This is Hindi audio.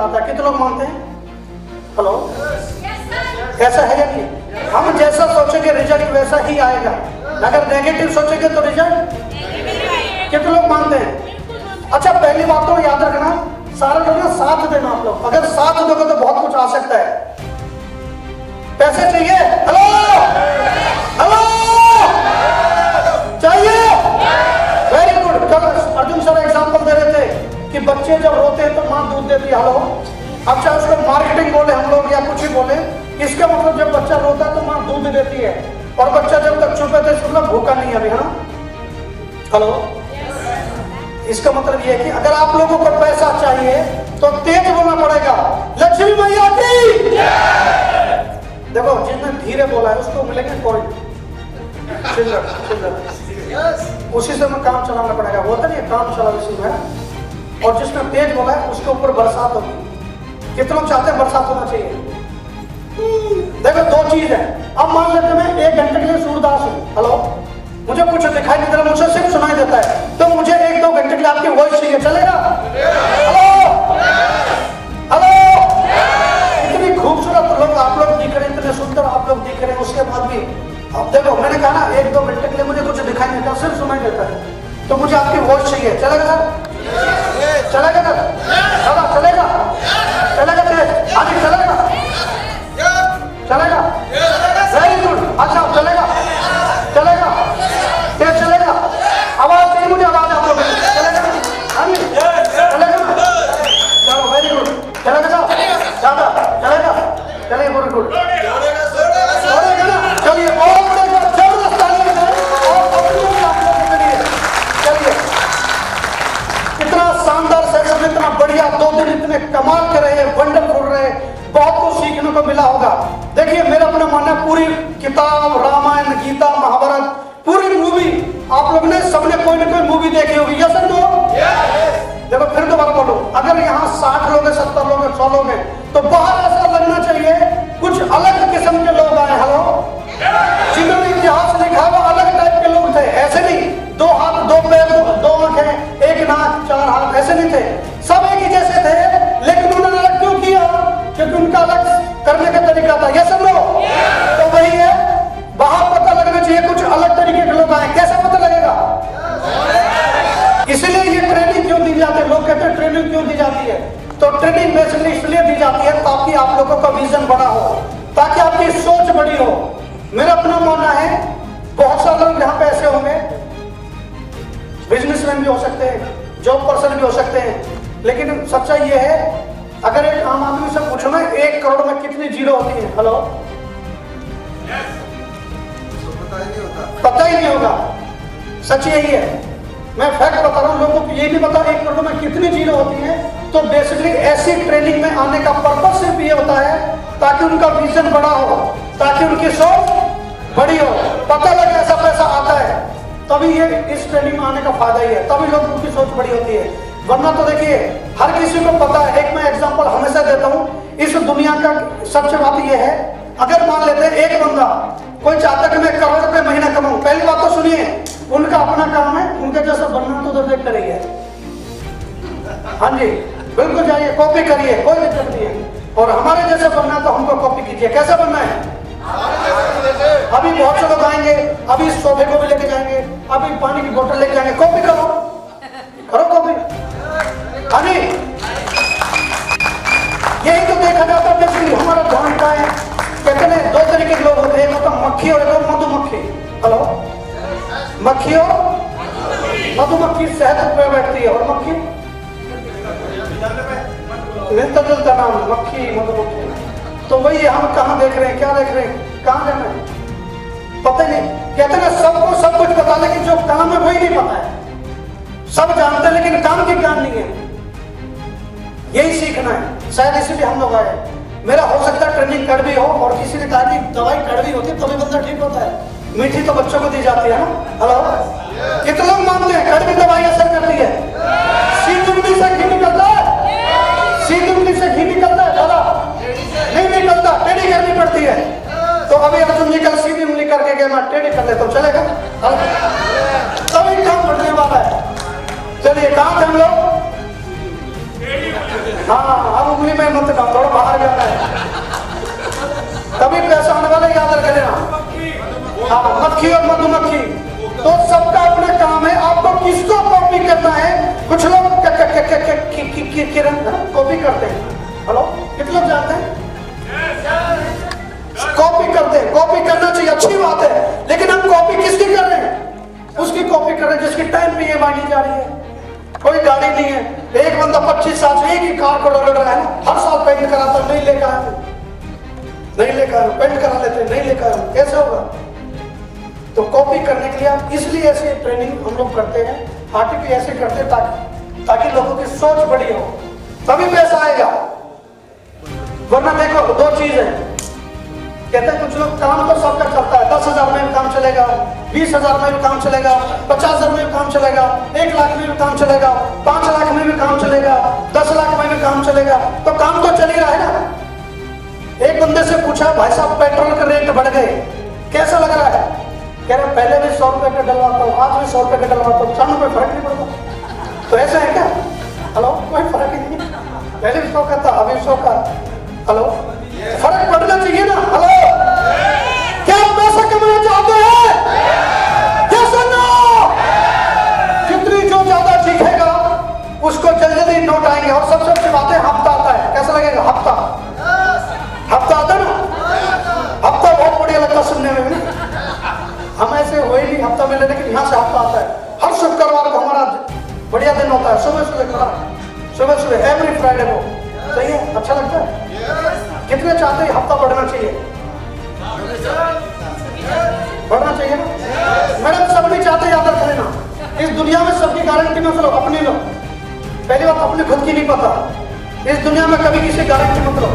आता है। कितने लोग मानते हैं? हेलो, ऐसा है या नहीं? हम जैसा सोचेंगे रिजल्ट वैसा ही आएगा। अगर नेगेटिव सोचेंगे तो रिजल्ट, कितने लोग मानते हैं? अच्छा, पहली बात तो याद रखना, सारे लोग ना साथ देना। आप लोग अगर साथ दोगे तो बहुत कुछ आ सकता है। पैसे चाहिए? हेलो हेलो, चाहिए? Very good. कल अर्जुन सर एग्जांपल दे रहे थे कि बच्चे जब रोते हैं तो माँ दूध देती है। हेलो, अब चाहे उसको मार्केटिंग बोले हम लोग या कुछ ही बोले, इसका मतलब जब बच्चा रोता है तो माँ दूध देती है, और बच्चा जब तक चुप है तो इसका मतलब भूखा नहीं है अभी, है ना? हेलो, इसका मतलब ये है कि अगर आप लोगों को पैसा चाहिए तो तेज बोलना पड़ेगा, लक्ष्मी मैया की। देखो, जिसने धीरे बोला है उसको मिलेंगे कॉइन, चिल्लर चिल्लर, उसी से में काम चलाना पड़ेगा। वो तो नहीं काम चला इसी में। और जिसने तेज बोला है उसके ऊपर बरसात होगी। कितने लोग चाहते हैं बरसात होना चाहिए? देखो, दो चीज है। अब मान लेते मैं 1 घंटे के लिए सूरदास हूँ। हेलो, मुझे कुछ दिखाई नहीं दे रहा, मुझे सिर्फ सुनाई देता है, तो मुझे 1-2 घंटे के लिए आपकी वॉइस चाहिए, चलेगा? हेलो हेलो, इतनी खूबसूरत लोग आप लोग दिख रहे, इतने सुंदर आप लोग दिख रहे, उसके बाद भी अब देखो, मैंने कहा ना 1-2 घंटे के लिए मुझे कुछ दिखाई नहीं देता, सिर्फ सुनाई देता है, तो मुझे आपकी वॉइस चाहिए, चलेगा सर? चलेगा सर? दादा चलेगा? चलेगा तेज? आगे चलेगा? चलेगा? Very good. अच्छा, चलेगा? चलेगा? तेज चलेगा? आवाज चाहिए मुझे, आवाज आप लोग चलेगा? आगे चलेगा? चलो, वेरी गुड। चलेगा सर? दादा चलेगा? चलिए, गुड गुड, चलेगा ना? चलिए, बहुत जबरदस्त ताली बजाएं और अपनी आप लोगों के लिए। चलिए, इतना शानदार सेशन, इतना बढ़िया 2 दिन इतने कमाल के रहे, वंडरफुल रहे, बहुत कुछ सीखने को मिला होगा। देखिए, मेरा अपना मानना, पूरी किताब रामायण गीता महाभारत पूरी मूवी आप लोग ने सबने कोई ना कोई मूवी देखी होगी, यस और नो? देखो, फिर दोबारा बोलो, अगर यहाँ 60 लोग हैं, 70 लोग हैं, 100 लोग हैं, तो बाहर ऐसा लगना चाहिए कुछ अलग किस्म के लोग आए। हेलो, जिन्होंने इतिहास लिखा वो अलग टाइप के लोग थे, ऐसे नहीं 2 हाथ 2 पैर 2 आंखें 1 नाक 4 हाथ, ऐसे नहीं थे, सब एक ही जैसे थे, लेकिन उन्होंने अलग क्यों किया? क्योंकि उनका अलग करने का तरीका था, यस और नो? तो वही है, बाहर पता लगना चाहिए कुछ अलग तरीके के लोग आए। कैसे पता लगेगा? इसलिए ये ट्रेनिंग क्यों दी जाती है? लोग कहते हैं ट्रेनिंग क्यों दी जाती है? तो ट्रेनिंग बेसिकली इसलिए दी जाती है ताकि आप लोगों का विजन बड़ा हो, ताकि आपकी सोच बड़ी हो। मेरा अपना मानना है, बहुत सारे लोग यहाँ पे ऐसे होंगे, बिजनेसमैन भी हो सकते हैं, जॉब पर्सन भी हो सकते हैं, लेकिन सच्चाई ये है, अगर एक आम आदमी से पूछो ना 1 करोड़ में कितनी जीरो होती है, हेलो, पता ही नहीं होगा। सच यही है, मैं फैक्ट बता रहा हूँ, लोगों को ये नहीं पता 1 करोड़ में कितनी जीरो होती है। तो बेसिकली ऐसी ट्रेनिंग में आने का पर्पस सिर्फ ये होता है ताकि उनका विजन बड़ा हो, ताकि उनकी सोच बड़ी हो, पता लगे ऐसा पैसा आता है, तभी ये इस ट्रेनिंग में आने का फायदा ही है, तभी लोगों की सोच बड़ी होती है। वरना तो देखिए, हर किसी को पता है, एक मैं एग्जांपल हमेशा देता हूँ, इस दुनिया का सबसे बात ये है, अगर मान लेते हैं एक बंदा कोई चाहता है कि मैं 1 करोड़ रुपए महीना कमाऊं, पहली बात तो सुनिए, उनका अपना काम है, उनके जैसा बनना तो उधर देख करिए। हाँ जी, बिल्कुल जाइए, कॉपी करिए, कोई दिक्कत नहीं है, और हमारे जैसे बनना तो हमको कॉपी कीजिए। कैसे बनना है? अभी बहुत से लोग आएंगे, अभी सोफे को भी लेके जाएंगे, अभी पानी की बोतल लेके जाएंगे, कॉपी करो, करो कॉपी। हाँ जी, यही तो देखा जाता है, हमारा ध्यान का है। कहते हैं 2 तरीके के लोग होते हैं, मतलब मक्खी और मधुमक्खी। हेलो, मक्खी और मधुमक्खी शहद पे बैठती है, और मक्खी मिलता जुलता नाम, मक्खी मधुमक्खी। तो वही हम कहाँ देख रहे हैं, क्या देख रहे हैं, कहाँ जाना है, पता ही नहीं। कहते हैं सबको सब कुछ पता, लेकिन जो काम है वही नहीं पता है। सब जानते हैं लेकिन काम की ज्ञान नहीं है। यही सीखना है, शायद इसीलिए हम लोग आए। मेरा हो सकता है ट्रेनिंग कड़वी हो, और किसी ने कहा कि दवाई कड़वी होती है तभी बंदा ठीक होता है, मीठी तो बच्चों को दी जाती है ना। हेलो, कितने लोग मानते हैं कड़वी दवाई असर करती है? सीधी उंगली से घी निकलता है, सीधी उंगली से घी निकलता है, दादा नहीं निकलता, टेढ़ी करनी पड़ती है। तो अभी अर्जुन जी कल सीधी उंगली करके गए, मैं टेढ़ी कर लेता हूँ, चलेगा? तभी काम बढ़ने वाला है। चलिए, कहाँ थे हम लोग? हाँ, अब उंगली में मत डाल, थोड़ा बाहर जाना है, तभी पैसा आने वाला, याद रख लेना। हाँ, मक्खी और मधुमक्खी तो सबका अपना काम है। आपको किसको कॉपी करना है? कुछ लोग किरण कॉपी करते हैं। हेलो, कितने लोग जानते हैं? कॉपी करते हैं। कॉपी करना चाहिए, अच्छी बात है, लेकिन हम कॉपी किसकी कर रहे हैं? उसकी कॉपी कर रहे हैं जिसकी 10 PMI नहीं जा रही है, कोई गाड़ी नहीं है। एक बंदा 25 साल से एक ही कार को रगड़ रहा है, हर साल पेंट कराता, नहीं लेकर आए, नहीं लेकर पेंट करा लेते, नहीं लेकर, कैसे होगा? तो कॉपी करने के लिए आप इसलिए ऐसे ट्रेनिंग हम लोग करते हैं, आरटीपी ऐसे करते हैं ताकि लोगों की सोच बड़ी हो, तभी पैसा आएगा। वरना देखो, दो चीज है, कहते हैं कुछ लोग काम तो सबका चलता है, 10,000 में भी काम चलेगा, 20,000 में भी काम चलेगा, 50,000 में भी काम चलेगा, 1 लाख में भी काम चलेगा, 5 लाख में भी काम चलेगा, 10 लाख में भी काम चलेगा, तो काम तो चल ही रहा है ना। एक बंदे से पूछा, भाई साहब पेट्रोल के रेट बढ़ गए, कैसा लग रहा है? कह रहे पहले भी 100 रुपए का डलवाता हूँ, आज भी 100 रुपए का डलवाता हूँ, 4 रुपए फर्क नहीं पड़ता। तो ऐसा है क्या? हेलो, कोई फर्क ही नहीं, पहले भी 100 का था, अभी 100 का। हेलो, फर्क पड़ना चाहिए ना। हेलो, क्या पैसा कमाना चाहते हैं? क्या सुनो, जितनी जो ज्यादा सीखेगा उसको जल्दी जल्दी नोट आएंगे। और सबसे अच्छी बात है, हफ्ता आता है, कैसा लगेगा? हफ्ता आता ना, हफ्ता बहुत बढ़िया लगता सुनने में भी। हम ऐसे हो ही नहीं हफ्ता मिले, लेकिन यहाँ से हफ्ता आता है। हर शुक्रवार को हमारा बढ़िया दिन होता है, सुबह सुबह खड़ा, सुबह सुबह एवरी फ्राइडे को। सही है, अच्छा लगता है। कितने चाहते हैं हफ्ता बढ़ना चाहिए? बढ़ना चाहिए ना मैडम, सब नहीं चाहते, याद रख लेना। इस दुनिया में सबकी गारंटी मत लो, अपनी लो। पहली बात, अपनी खुद की नहीं पता, इस दुनिया में कभी किसी गारंटी मत लो।